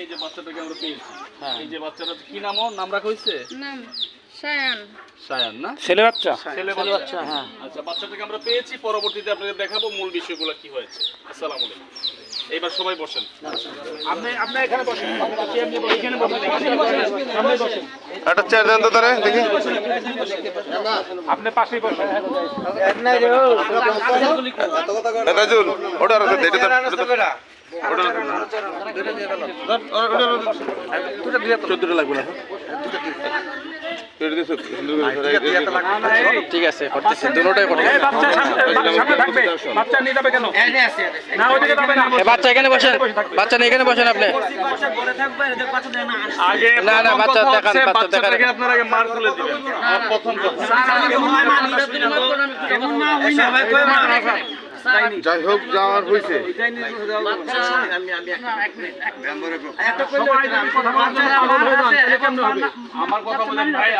এই যে বাচ্চাটাকে আমরা পেয়েছি, এই যে বাচ্চাটা কি নাম রাখা হয়েছে? নাম সায়ান। সায়ান না? ছেলে বাচ্চা। ছেলে বাচ্চা, হ্যাঁ। আচ্ছা, বাচ্চাটাকে আমরা পেয়েছি, পরবর্তীতে আপনাদের দেখাবো মূল বিষয়গুলো কি হয়েছে। আসসালামু আলাইকুম। এইবার সবাই বসেন। আপনি এখানে বসেন, এখানে বসেন, সামনে বসেন। একটা চেয়ার দেন তো ধরে দেখি। আপনি পাশেই বসেন। রাজুল ওটা রাখো, এটা তো চোদ্দটা লাগবে না? ঠিক আছে, করতেছি, দুটোটাই করতেছি। বাচ্চা নিয়ে যাবে কেন? না, ওইদিকে যাবে না। বাচ্চা এখানে বসেন, বাচ্চা নিয়ে এখানে বসেন আপনি। আগে না না, বাচ্চা দেখান, বাচ্চা দেখান। বাচ্চাটাকে আপনারা আগে মার তুলে দিবেন। প্রথম কথা, যাই হোক যাওয়ার হয়েছে। আমার কথা বলেন ভাই,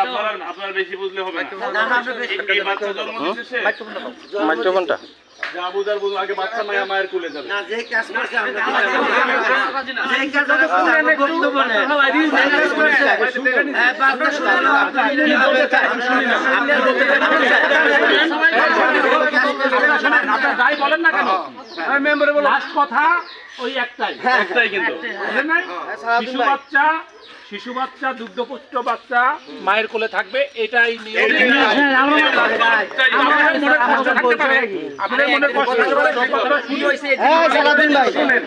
আপনার বেশি বুঝলে হবে না। এই বাচ্চা জন্ম দিতেছে, মাইক্রোফোনটা আবুদার বুঝুন, আগে বাচ্চা মায়ের কোলে যাবে। যাই বলেন না কেন, লাস্ট কথা ওই একটাই কিন্তু বুঝলেন না? শিশু বাচ্চা দুগ্ধপুষ্ট বাচ্চা মায়ের কোলে থাকবে, এটাই নিয়ম। আপনাদের মনে কষ্ট থাকতে পারে, সেই কথাটা শুনুন।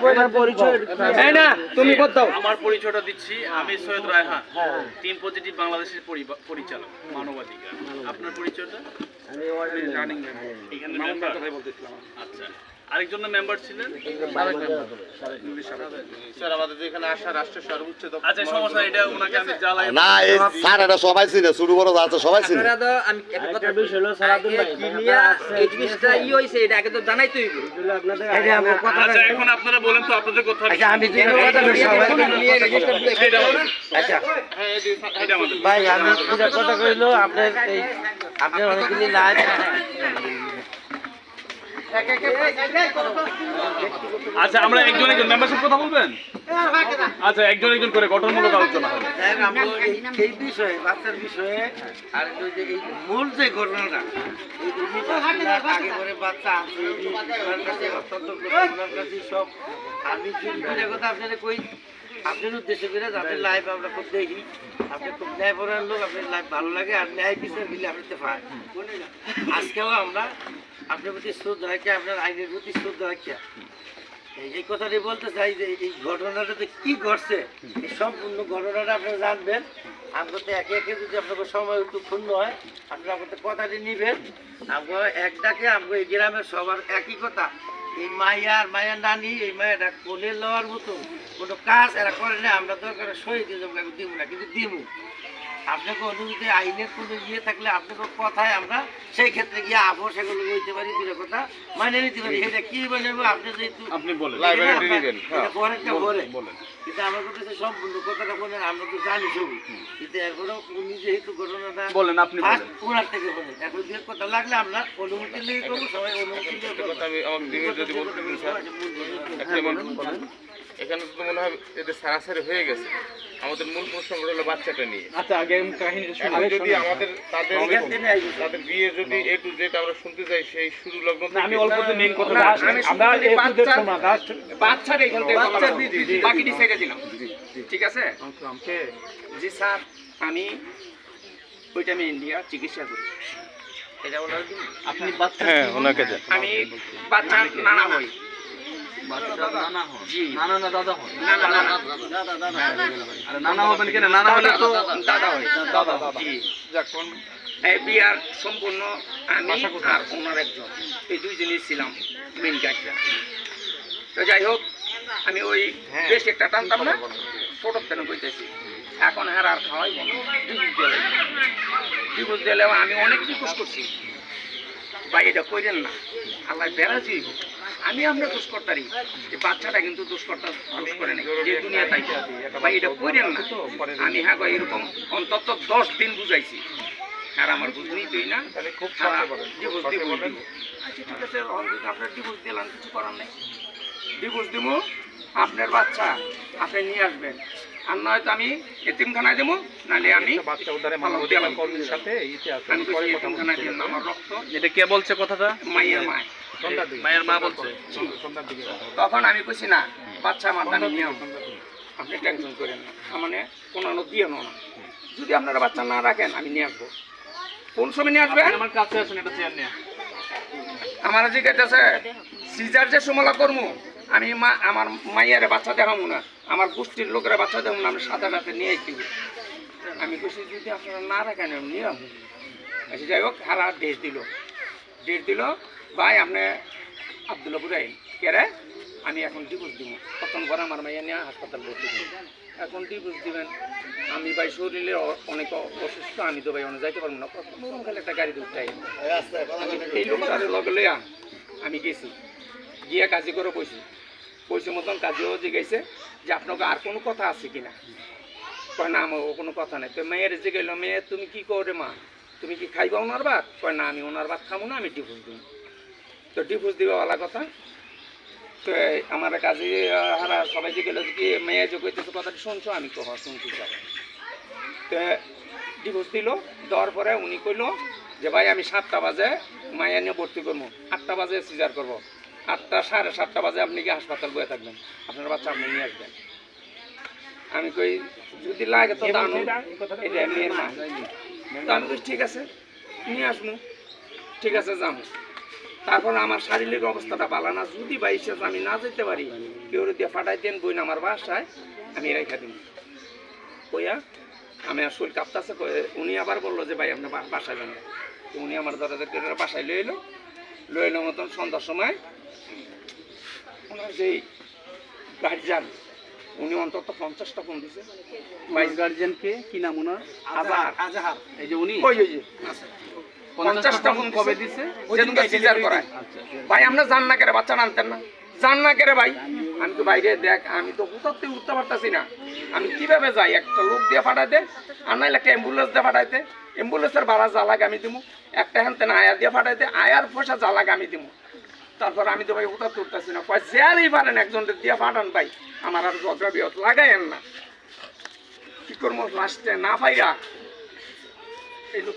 আমার পরিচয়টা দিচ্ছি, আমি সৈয়দ রায়হান, টিম পজিটিভ বাংলাদেশের পরিচালক মানবাধিকার। আপনার পরিচয়টা? রানিং মেম্বার, এখানে মেম্বার কথাই বলতেছিলাম। আচ্ছা, আরেকজন মেম্বার ছিলেন? স্যার আমাদের এখানে আসা রাষ্ট্রের সর্বোচ্চ দপ্তর। আচ্ছা, সমস্যা এটা ওনাকে আমি জ্বালাই না এই স্যার এটা সবাই চিনে, ছোট বড় আছে সবাই চিনে। আচ্ছা, এখন আপনারা বলেন তো আপনাদের কথা। ভাই আমি কথা কইলো আপনার এই আপনার অনেকগুলি লাইভ আচ্ছা, আমরা একজন মেম্বারশিপ কথা বলবেন। আচ্ছা, একজন করে গঠনমূলক আলোচনা হবে। এই বিষয়ে বাচ্চার বিষয়ে আর ওই যে এই মূল যে ঘটনাটা এই ঘটনাটা আগে করে বাচ্চা আছে ওনার কাছে অত্যন্ত ওনার কাছে সব আমি দুইটা কথা আপনারা কই আপনার উদ্দেশ্য করে আপনি লাইভ আমরা খুব দেখি, আপনি খুব ন্যায়পরায়ণ লোক, আপনার লাইভ ভালো লাগে আর ন্যায় বিচার মিলে আপনাদের পায়। আজকেও আমরা আপনার প্রতি শ্রদ্ধা রাখি, আপনার আইনের প্রতি শ্রদ্ধা রাখি। এই কথাটি বলতে চাই যে এই ঘটনাটাতে কি ঘটছে এই সম্পূর্ণ ঘটনাটা আপনারা জানবেন। আমরা তো একে একে যদি আপনাকে সময় একটু ক্ষুণ্ণ হয় আপনারা আমাদের কথাটি নিবেন। আমরা এক ডাকে আমরা এই গ্রামের সবার একই কথা, এই মায়ের নানি এই মায়েরা কোলে লওয়ার মতো কোনো কাজ এরা করে না। আমরা দরকার সহি দিয়ে দিব না, কিন্তু দিব আপনাকে অনুমতি আইনের কোনো ইয়ে থাকলে আপনাকে কথায় আমরা সেই ক্ষেত্রে গিয়ে আবো সেগুলো বলতে পারি, দুটো কথা মানে নিতে পারি। এটা কি বলবো আপনি যেহেতু আপনি বলেন, পরেরটা বলেন, কিন্তু আমার কাছে সম্পূর্ণ কথাটা বলেন, আমরা তো জানি সবই, কিন্তু এরপরেও উনি যেহেতু ঘটনাটা বলেন, আপনি বলেন, ওনার থেকে বলেন। এখন যে কথা লাগলে আমরা অনুমতি নিয়ে করবো, সবাই অনুমতি নিয়ে করবো। এখানে তো মনে হয় এদের সারাসারি হয়ে গেছে। আমাদের মূল প্রশ্ন হলো বাচ্চাটা নিয়ে। আচ্ছা, আগে কাহিনীটা শুনুন। এখন যদি আমাদের তাদের বিয়ে যদি এ টু জেড আমরা শুনতে চাই, সেই শুরু লগ্ন থেকে আমি অল্পতে মেইন কথা আমরা বাচ্চার এখান থেকে বাকিটি ছেড়ে দিলাম, ঠিক আছে? জি স্যার, আমি ওইটা আমি ইন্ডিয়া চিকিৎসা করি। এটা ওনার আপনি বাচ্চা, হ্যাঁ ওনাকে দেন। আমি বাচ্চার নানা হই। জি, নানা না দাদা হয়? না, নানা হবেন কেন? নানা হলে তো দাদা হই। জি, যখন এই বিয়ার সম্পূর্ণ আমি আর ওনার একজন, এই দুইজনই ছিলাম মেইন গাইডরা। তো যাই হোক, আমি ওই বেশ একটা টানতাম না, ছোট তেন কইতেছি। এখন হ্যাঁ আর খাওয়াই বলো ডিভোর্স দিলে আমি অনেক রিকোয়েস্ট করছি, ভাই এটা কইরেন না, আল্লাহ বেড়াজি আমি আমরা দোষ করতারি, এই বাচ্চাটা কিন্তু দোষ করে নাই, যে দুনিয়া তাই ভাই এটা কইরেন না। আমি হ্যাঁ গো এরকম অন্তত 10 দিন বুঝাইছি, আর আমার বুঝনি তুই না খুব ডিভোর্স দিব। আচ্ছা ঠিক আছে, আপনার ডিভোর্স দিলাম, কিছু করার নেই, ডিভোর্স দিব। আপনার বাচ্চা আপনি নিয়ে আসবেন, আর নয়তো আমি এতিমখানায় দেবো, নাহলে আমি বাচ্চা উদ্ধারে পালন মানবতা দিলাম। কর্মীর সাথে এইতে আছে আমি পরে কইছি কথা এতিমখানায় দিলাম না, আমার রক্ত এটা কে বলছে কথাটা? মাইয়ের মায়। সন্ধ্যার দিকে মায়ের মা বলছে। সন্ধ্যার দিকে কথা বলবো। তখন আমি কইছি না, বাচ্চা আমার দামি নিয়ে আপনি টেনশন করেন না, মানে কোনো দিয়ে না, যদি আপনারা বাচ্চা না রাখেন আমি নিয়ে আসবো। কোন সময় নিয়ে আসবেন? আপনি আমার কাছে আসুন, এটা চেয়ার নিয়ে। আমার জিজ্ঞাসা সিজার যে সমলা করবো, আমি আমার মাইয়ারে বাচ্চা দেখাবো না, আমার গোষ্ঠীর লোকেরা বাচ্চা দেবো না, আমি সাথে সাথে নিয়ে আসছি। আমি কইছি যদি আপনারা না রাখেন আমি নিয়ে আসবো। আচ্ছা যাই হোক, হারা ডেট দিল ভাই আপনি আব্দুল্লাপুর আইন কেরে, আমি এখন ডিভোর্স দিব, তখন পরে আমার মাইয়া নিয়ে হাসপাতাল ভর্তি দিব। এখন ডিভোর্স দিবেন, আমি ভাই শরীরে অনেক অসুস্থ, আমি তো ভাই অনেক যাইতে পারবো না, নরম খালি একটা গাড়ি উঠাই এই লোকটার লগে লইয়া আমি গেছি, গিয়ে কাজী করে পয়সা মতন কাজেও জিজ্ঞাসে যে আপনাকে আর কোনো কথা আছে কিনা, কয় না আমার কোনো কথা নেই। তো মেয়ের জিজ্ঞাসা, মেয়ে তুমি কি করে মা, তুমি কি খাইবা ওনার ভাত? কয় না আমি ওনার ভাত খাবো না, আমি ডিভোর্স দিব। তো ডিভোর্স দিবা ওলা কথা। তো আমার কাজে হারা সবাই জিজ্ঞেস কি মেয়ে যে কইতেছে কথাটা শুনছো? আমি তো শুনছি সব। তো ডিভোর্স দিল, দেওয়ার পরে উনি কইল যে ভাই আমি 7টা বাজে মায়া নিয়ে ভর্তি করবো, 8টা বাজে সিজার করবো, 8টা 7:30 বাজে আপনি কি হাসপাতাল বয়ে থাকবেন, আপনার বাচ্চা আপনি নিয়ে আসবেন। আমি কই যদি লাগে তো দানো, এটা মেয়ের মা। তো আমি কই ঠিক আছে নিয়ে আসবো, ঠিক আছে যাবো। তারপর আমার শারীরিক অবস্থাটা ভালো না, যদি ভাই আমি না যেতে পারি কেউ দিয়ে ফাটাই দেন বই না আমার বাসায়, আমি রেখে দিব। কইয়া আমি আর শরীর কাঁপতেছে, উনি আবার বললো যে ভাই আপনার বাসায় যান। তো উনি আমার দরজা বাসায় লয়ে এলো মতন সন্ধ্যার সময় ওনার যেই গার্জিয়ান উনি অন্তত 50টা ফোন দিছে। ভাইস গার্জিয়ানকে কি নাম ওনার? আজাহার এই যে উনি ওই 50টা ফোন কবে দিছে যেদিনকে সিজার করায়। ভাই আমরা জান না করে বাচ্চা আনতেন না, জান না করে ভাই। আমি তো বাইরে দেখ, আমি তো উঠতে পারতাছি না, আমি কিভাবে যাই? একটা লোক দিয়ে ফাটাইতে, আর নাইলে একটা অ্যাম্বুলেন্স দিয়ে ফাটাইতে, অ্যাম্বুলেন্সের ভাড়া যা লাগে আমি দিব, একটা হ্যান আয়া দিয়ে ফাটাইতে, আয়ার পয়সা যা লাগে আমি দিব। তারপর আমি তো ভাই উঠাতে উঠতেছি না, কয় যারই পারেন একজনকে দিয়ে ফাটান ভাই, আমার আর ঝগড়া বিহত লাগাইয়েন না। কি করবো লাস্টে না পাইরা এই লোক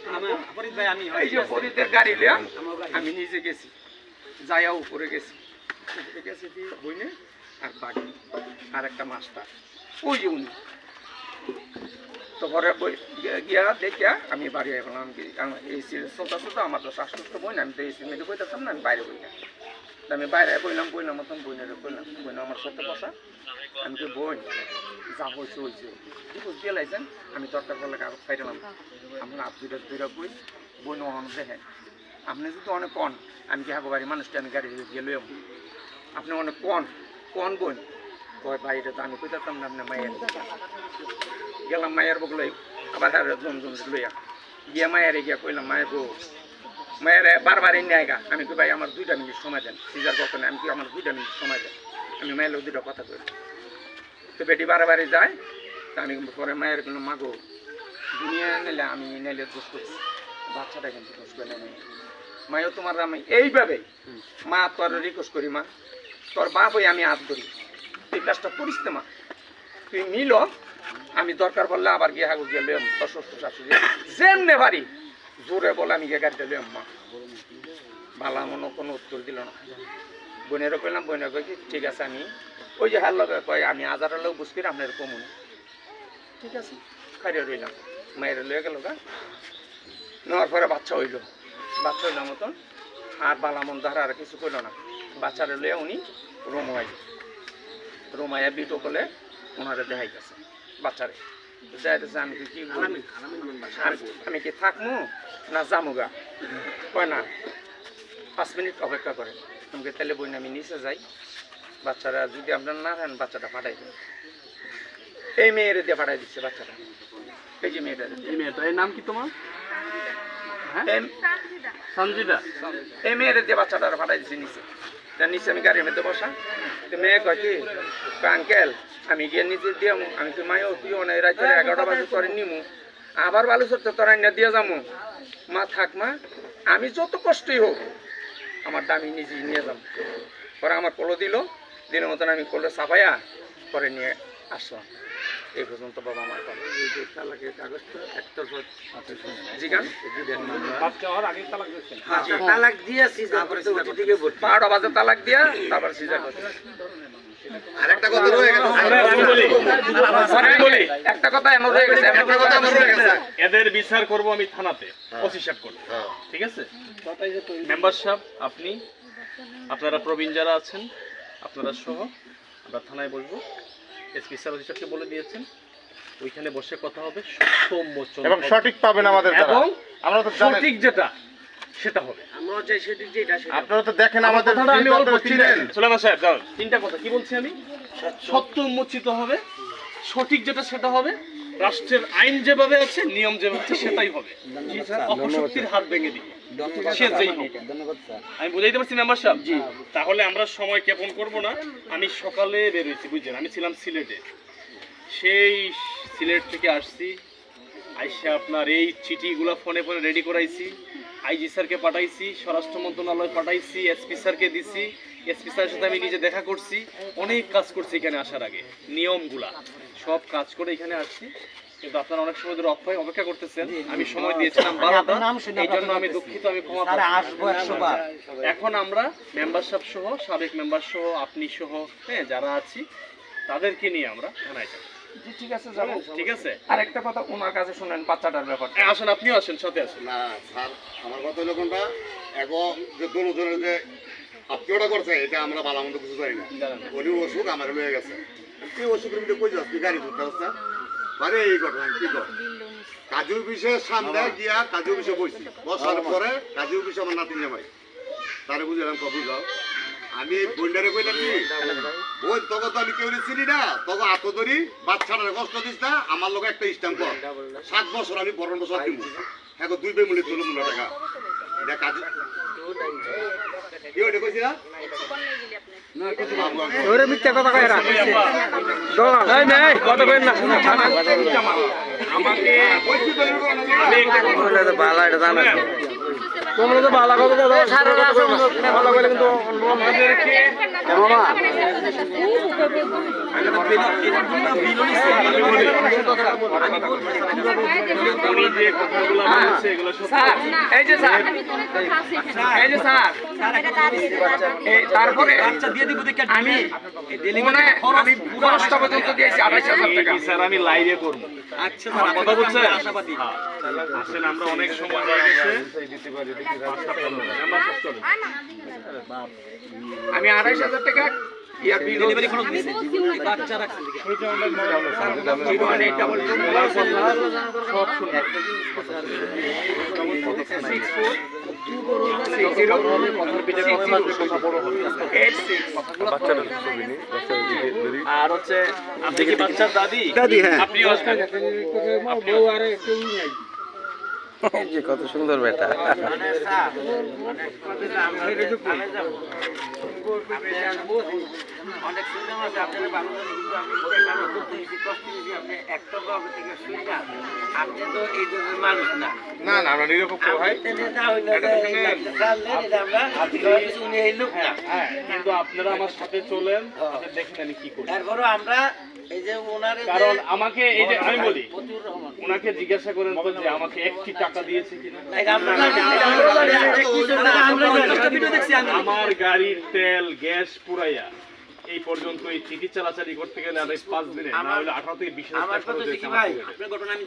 এই যে ফরিদের গাড়ি লিয়া আমি নিজে গেছি, যাইয়া উপরে গেছি, গেছি বইনে আর বাড়ি আর একটা মাস্টার ওই যে উনি। তো ঘরে গিয়া দেখিয়া আমি বাড়ি আসলাম। এই চলতেছে তো আমার তো শ্বাসকষ্ট বই না, আমি তো এসির মেয়েদের বইতেতাম না, আমি বাইরে বই না। আমি বাইরে বইলাম মতন বইনারে বইনা আমার সাথে বসা। আমি তো বই যা হয়েছে ডিভোর্স দিয়ে লাইছেন, আমি দরকার পড়লে কাগজ ফাইটালাম, আপনার দুইটা বই বই নেওয়ানো দেখেন। আপনি যদি অনেক কন, আমি কি হাগো বাড়ির মানুষকে আমি গাড়ি দিয়ে লইব, আপনি অনেক কন বই কয় ভাই এটা তো আমি কইতাম না, আপনার মায়ের গেলাম মায়ের বগলে আবার জম লইয়া গিয়া মায়ের গিয়া কইলাম মায়ের বউ, মায়ের বারবার এনে আয়গা। আমি কই ভাই আমার 2টা মিনিট সময় দেন, সিজার কখন আমি কি আমার 2টা মিনিট সময় দেন, আমি মায়ের লোক 2টা কথা কই। তো বেটি বারবারই যায়, তা আমি পরে মায়ের কোনো মাগো দুনিয়া নিলে আমি নিলে দোষ করছি, বাচ্চাটা কিন্তু দোষ করে নেই। মায়ও তোমার আমি এইভাবে মা তোর রিকোয়েস্ট করি, মা তোর বাপ হয়ে আমি হাত ধরি, তুই কাজটা করিস না মা, তুই মিল, আমি দরকার পড়লে আবার গিয়ে হাগু গিয়ে লইম তোর শ্বশুর শাশুড়ি যেমনে পারি জোরে বলে আমি গিয়ে গাড়িতে লইম। মা ভালো মনে কোনো উত্তর দিল না। বোনেরও কইলাম, বোনের কই কি ঠিক আছে, আমি ওই যে হার লগে কয় আমি আজারের লোক বুঝ করি আপনার কমুন, ঠিক আছে খাইয়ে রইলাম। মায়ের লয়ে গেল গা, নেওয়ার পরে বাচ্চা হইল মতন আর বালা মন ধারা আর কিছু কইল না। বাচ্চারা লইয়া উনি রোমাইয়া বিটো বলে ওনারা দেখাই গেছে বাচ্চারে যাইতেছে। আমি কি আমি কি থাকমু না জামুগা? কয় না 5 মিনিট অপেক্ষা করেন। আমাকে তাহলে বই না আমি নিচে যাই, বাচ্চারা যদি আপনার না দেন বাচ্চাটা ফাটাই দেন। এই মেয়ের দিয়ে ফাটাই দিচ্ছে বাচ্চাটা, এই যে মেয়েটা। এই মেয়েটা, এর নাম কি তোমার? হ্যাঁ সঞ্জিদা। এই মেয়ের দিয়ে বাচ্চাটা ফাটাই দিচ্ছে নিচে। নিচে আমি গাড়ির মধ্যে বসা, তো মেয়ে কয় কি আঙ্কেল আমি গিয়ে নিচে দিয়ে আমি তো মায়ও তুই অনেক রাত্রে 11টা বাজে করে নিমু, আবার বালু চড়তে তোরা না দিয়ে যাবো। মা থাক মা, আমি যত কষ্টই হোক আমার দামি নিজে নিয়ে যাবো। পরে আমার কোলো দিল, দিনের মতন আমি কোলে চাপাইয়া পরে নিয়ে আসলাম। এই পর্যন্ত বাবা আমার এই যে তালাকের কাগজটা একতরফা জিগান বাচ্চা হওয়ার আগে তালাক দিয়েছেন? তালাক দিয়েছি, তারপরে তো ওটি থেকে ভর্তি। 12টা বাজে তালাক দিয়া তারপর সিজার করতে। আরেকটা কথা রয়ে গেল আমি বলি একটা কথা এমন হয়ে গেছে, একটা কথা আমার রয়ে গেছে এদের বিচার করব আমি থানাতে, ওসি সাহেব করব, ঠিক আছে? মেম্বার সাহেব আপনি, আপনারা প্রবীণ যারা আছেন আপনারা সহ আমরা থানায় বসবো। এসপি স্যার ওসি সাহেবকে বলে দিয়েছেন, ওইখানে বসে কথা হবে, সত্য উন্মোচন এবং হবে। সঠিক পাবেন আমাদের দ্বারা। এবং আমরা তো জানেন, সঠিক যেটা সেটা হবে। আমরা চাই সেটি যেটা সেটা। আপনারা তো দেখেন আমাদের কথাটা আমি অল্প ছিলেন। সুলেমান সাহেব দাও, তিনটা কথা কি বলছি আমি? সত্য উন্মোচিত হবে, সঠিক যেটা সেটা হবে, রাষ্ট্রের আইন যেভাবে আছে নিয়ম যেভাবে আছে সেটাই হবে। অপশক্তির হাত ভেঙে দিবে সে যেই হোক। আমি বুঝাইতে পারছি মেম্বার সাহেব? তাহলে আমরা সময় ক্ষেপণ করব না। আমি সকালে বের হয়েছি, বুঝছেন, আমি ছিলাম সিলেটে, সেই সিলেট থেকে আসছি, আইসা আপনার এই চিঠিগুলো ফোনে ফোনে রেডি করাইছি, আইজি স্যারকে পাঠাইছি, স্বরাষ্ট্র মন্ত্রণালয় পাঠাইছি, এসপি স্যারকে দিছি, এসপি স্যারের সাথে আমি নিজে দেখা করছি, অনেক কাজ করছি এখানে আসার আগে, নিয়মগুলা সব কাজ করে এখানে আসছি। কিন্তু আপনারা অনেক সময় ধরে অপেক্ষা করতেছেন, আমি সময় দিয়েছিলাম 12টা, এই জন্য আমি দুঃখিত, আমি ক্ষমা প্রার্থী। এখন আমরা মেম্বার সাহেব সহ, সাবেক মেম্বার সহ, আপনি সহ, হ্যাঁ যারা আছি তাদেরকে নিয়ে আমরা থানায় যাব। জি ঠিক আছে যাবো। ঠিক আছে? আর একটা কথা ওনার কাছে শুনেন বাচ্চাটার ব্যাপারটা। আসেন, আপনিও আসেন, সাথে আসেন। না স্যার, আমার কথা হলো কোনটা, এগো যে দুজনের যে আত্মীয়টা করছে এটা আমরা ভালো মন্দ কিছু জানি না। উনি অসুখ আমার লয়ে গেছে, তুই অসুখের মধ্যে কই যাস, তুই গাড়ি ধরতে পারছ আরে এই ঘটনা কি কর। কাজু অফিসের সামনে গিয়া কাজু অফিসে বসছি, বসার পরে কাজু অফিসে আমার নাতিন জামাই তারে বুঝলাম কবু যাও, আমি এই বন্ডারে কইলাম কি বোন তোকে তো আমি কেউ চিনি না, তোকে আতো ধরি বাচ্চাটারে কষ্ট দিস না, আমার লোক একটা স্ট্যাম্প কর, 7 বছর আমি বরণ বছর দিব, হ্যাঁ 2 বে মূল্যে তুলো মূল্য টাকা এটা কাজ কি ওটা কইছি না ওরে মিথ্যা কথা কয় এরা। এই নেই কথা কইন না। আমাকে আমি একটা কথা বলে তো বালা এটা জানা। তোমরা তো ভালো কথা দাও, সারা রাত ভালো করে কিন্তু আমাদেরকে উনি যে কথাগুলো বলেছে এগুলো সত্য। এই যে স্যার, এই যে স্যার, এই তারপরে আমি আমি পুরো রাস্তা পর্যন্ত দিয়েছি 28,000 টাকা। এই স্যার আমি লাইভে করব। আচ্ছা কথা বলছেন? আসেন, আমরা অনেক সময় হয়ে গেছে। আমি 28,000 টাকা ইয়ার ডেলিভারি খরচ দিয়েছি। আর হচ্ছে আপনি কি বাচ্চার দাদি? দাদি, হ্যাঁ। আপনিও আসবেন। বউ আরে কেউ নাই। যে কত সুন্দর বেটা। মানে স্যার মানে আমরা একটু ভালো যাব। অনেক সুন্দর আছে আপনারা ভালো জানেন, কিন্তু আমি এখানে করতে কষ্ট দিয়েছি, আপনি একটা ভাবে থেকে শুনটা আপনি তো এই ধরনের মানুষ না। না না আমরা নিরপেক্ষ ভাই। হ্যাঁ, কিন্তু আপনারা আমার সাথে চলেন, দেখেন আমি কি করি। তারপরও আমরা এই যে ওনার কারণ আমাকে এই যে আমি বলি, ওনাকে জিজ্ঞাসা করেন তো যে আমাকে 1টি টাকা দিয়েছে কিনা। আমার গাড়ির তেল গ্যাস পুরাইয়া এই পর্যন্ত এই চিঠি চালাচালি করতে গেলে আর 5 দিনে না হলে 18 থেকে 20,000 টাকা খরচ হয়েছে আমার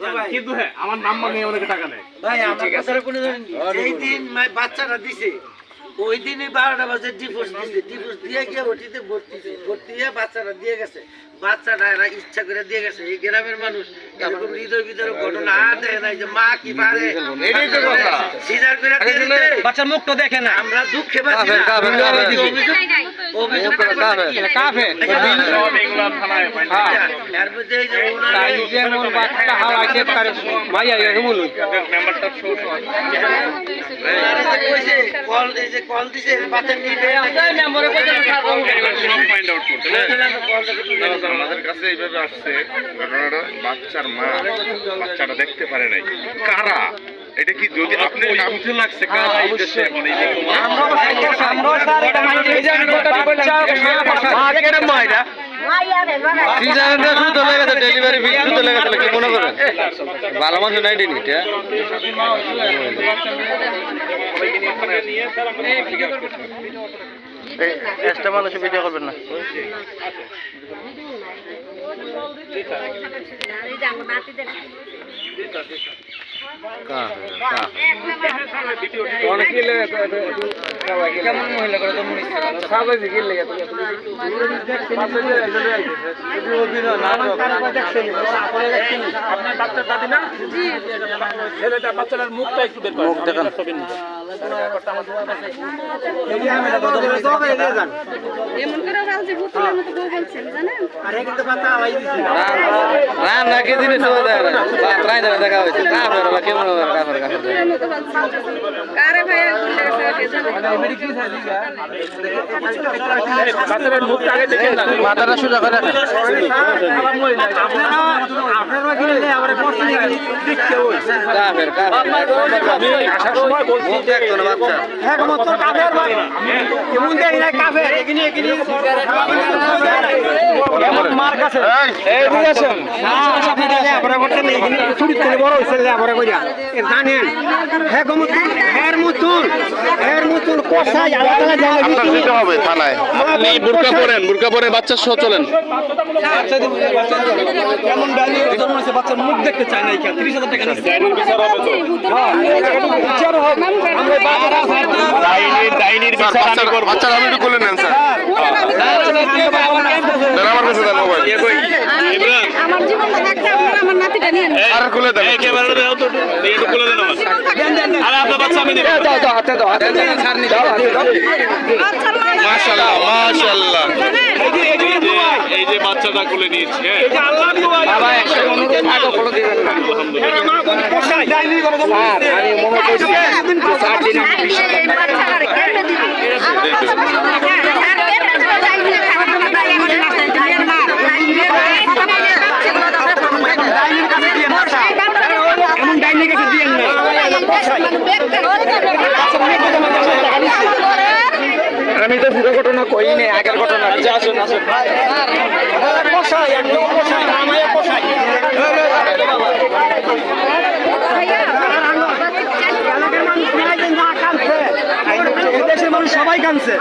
পকেটে। কিন্তু হ্যাঁ আমার নাম মানে অনেকে টাকা নেয়। ভাই আমার কথাটা কোনো জানেন যেই দিন বাচ্চাটা দিছে ওই দিনই 12টা বাজে ডিভোর্স দিছে, ডিভোর্স দিয়ে গিয়ে ওটিতে ভর্তি হয়ে বাচ্চাটা দিয়ে গেছে। বাচ্চাটা এরা ইচ্ছা করে দিয়ে গেছে। এই গ্রামের মানুষ এরকম হৃদয় ভিতরে ঘটনা আর দেখে নাই যে মা কি পারে সিজার করে বাচ্চার মুখটা দেখে না। আমরা দুঃখে বাঁচি না। অভিযোগ করে কাফের সব এগুলা থানায় পাই না। এর মধ্যে এই যে ওনার যেমন বাচ্চা হাওয়াইছে তার ভাই এমন মেম্বারটা শো কল এই যে কল দিছে বাচ্চা নিবে মেম্বারে সব ফাইন্ড আউট করতে হবে। আমাদের কাছে এইভাবে আসছে ঘটনাটা, বাচ্চার মা বাচ্চাটা দেখতে পারে নাই, কারা এটা কি যদি আপনি নামতে লাগছে কারা এই দেশে এখন এই যে ডেলিভারি ফি শুধু লেগে তাহলে কি মনে করেন ভালো মানুষ নাই দিন এটা এক্সট্রা মানুষ ভিডিও করবেন না কেমন মহিলা করে আপনার বাচ্চার দাদি না ছেলেটা বাচ্চাটার মুখটা একটু বের করেন ছবি নিন। এমন করে রাজি ভূতের মতো বউ বলছেন জানেন রান্না কি জিনিস দেখা হয়েছে তারপরে কেমন ভূতের মতো বলছেন কারে ভাই বাচ্চাটার মুখটা আগে দেখেন না মাথাটা সোজা করে আমি আসার সময় বলছি যে হবে থানায় আপনি বুরকা পরে বাচ্চা সহ চলেন বাচ্চার আমি একটু খুলে নেন স্যার আমার কাছে দেন মোবাইল আমার জীবনটা থাকতে আপনারা আমার নাতিটা নিয়ে নেন আর খুলে দেন ক্যামেরাটা দাও তো একটু খুলে দেন আমার আরে আপনার বাচ্চা আমি দেব মাশাআল্লাহ মাশাআল্লাহ এই যে বাচ্চাটা খুলে নিয়েছি হ্যাঁ আমি তো পুরো ঘটনা কই নেই আগের ঘটনা আসুন আসুন দেশের মানুষ সবাই কাঁদছে